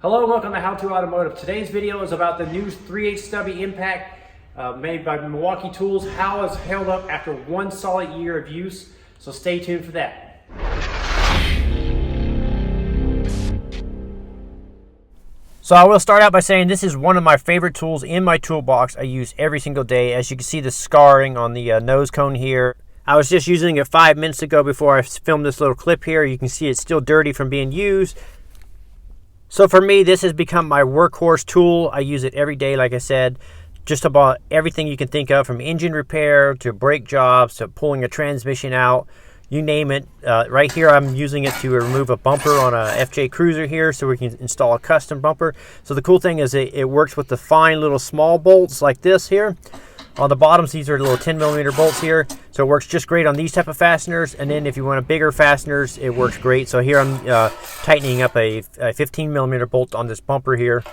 Hello and welcome to How to Automotive. Today's video is about the new 3/8 Stubby Impact made by Milwaukee Tools. How it's held up after one solid year of use. So stay tuned for that. So I will start out by saying this is one of my favorite tools in my toolbox. I use every single day. As you can see the scarring on the nose cone here. I was just using it 5 minutes ago before I filmed this little clip here. You can see it's still dirty from being used. So for me, this has become my workhorse tool. I use it every day, like I said. Just about everything you can think of, from engine repair to brake jobs to pulling a transmission out, you name it. Right here, I'm using it to remove a bumper on a FJ Cruiser here so we can install a custom bumper. So the cool thing is it works with the fine little small bolts like this here. On the bottoms, these are little 10mm bolts here. So it works just great on these type of fasteners. And then if you want a bigger fasteners, it works great. So here I'm tightening up a 15mm bolt on this bumper here.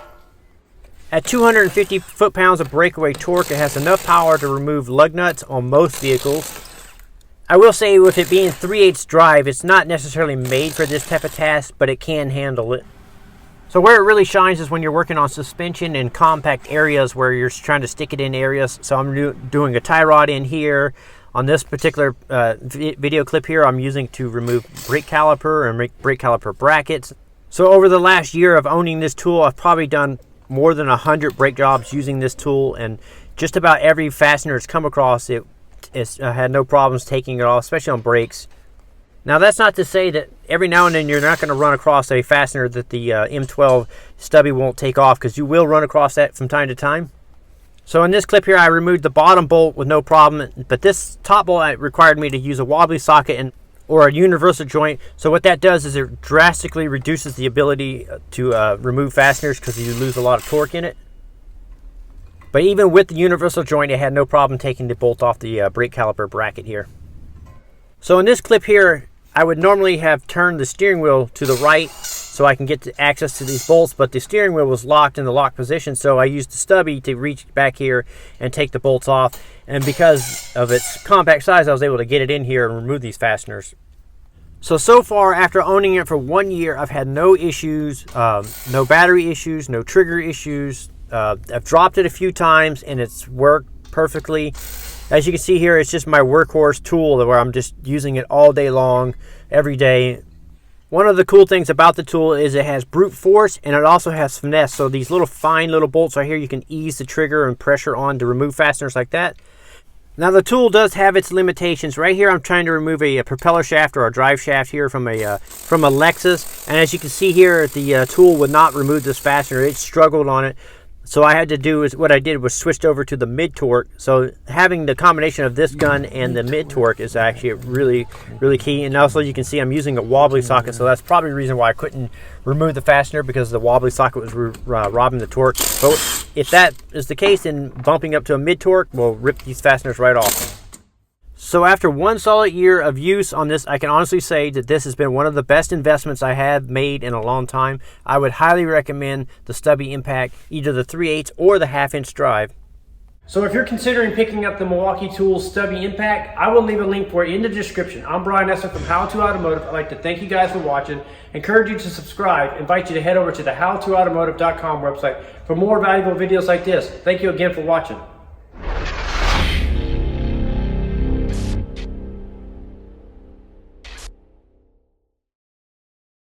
At 250 foot-pounds of breakaway torque, it has enough power to remove lug nuts on most vehicles. I will say with it being 3/8 drive, it's not necessarily made for this type of task, but it can handle it. So where it really shines is when you're working on suspension in compact areas where you're trying to stick it in areas. So I'm doing a tie rod in here. On this particular video clip here, I'm using to remove brake caliper and brake caliper brackets. So over the last year of owning this tool, I've probably done more than 100 brake jobs using this tool, and just about every fastener it's come across, I had no problems taking it off, especially on brakes. Now that's not to say that every now and then you're not going to run across a fastener that the M12 Stubby won't take off, because you will run across that from time to time. So in this clip here, I removed the bottom bolt with no problem, but this top bolt required me to use a wobbly socket or a universal joint. So what that does is it drastically reduces the ability to remove fasteners because you lose a lot of torque in it. But even with the universal joint, it had no problem taking the bolt off the brake caliper bracket here. So in this clip here, I would normally have turned the steering wheel to the right so I can get access to these bolts, but the steering wheel was locked in the lock position, so I used the Stubby to reach back here and take the bolts off. And because of its compact size, I was able to get it in here and remove these fasteners. So far, after owning it for 1 year, I've had no issues, no battery issues, no trigger issues. I've dropped it a few times and it's worked perfectly. As you can see here, it's just my workhorse tool where I'm just using it all day long, every day. One of the cool things about the tool is it has brute force and it also has finesse. So these little fine little bolts right here, you can ease the trigger and pressure on to remove fasteners like that. Now the tool does have its limitations. Right here I'm trying to remove a propeller shaft or a drive shaft here from a Lexus. And as you can see here, the tool would not remove this fastener. It struggled on it. So what I did was switched over to the mid torque. So having the combination of this gun and the mid torque is actually really, really key. And also you can see I'm using a wobbly socket, so that's probably the reason why I couldn't remove the fastener, because the wobbly socket was robbing the torque. So if that is the case, then bumping up to a mid torque will rip these fasteners right off. So after one solid year of use on this, I can honestly say that this has been one of the best investments I have made in a long time. I would highly recommend the Stubby Impact, either the 3/8 or the 1/2-inch drive. So if you're considering picking up the Milwaukee Tools Stubby Impact, I will leave a link for it in the description. I'm Brian Esser from How to Automotive. I'd like to thank you guys for watching, encourage you to subscribe, invite you to head over to the howtoautomotive.com website for more valuable videos like this. Thank you again for watching.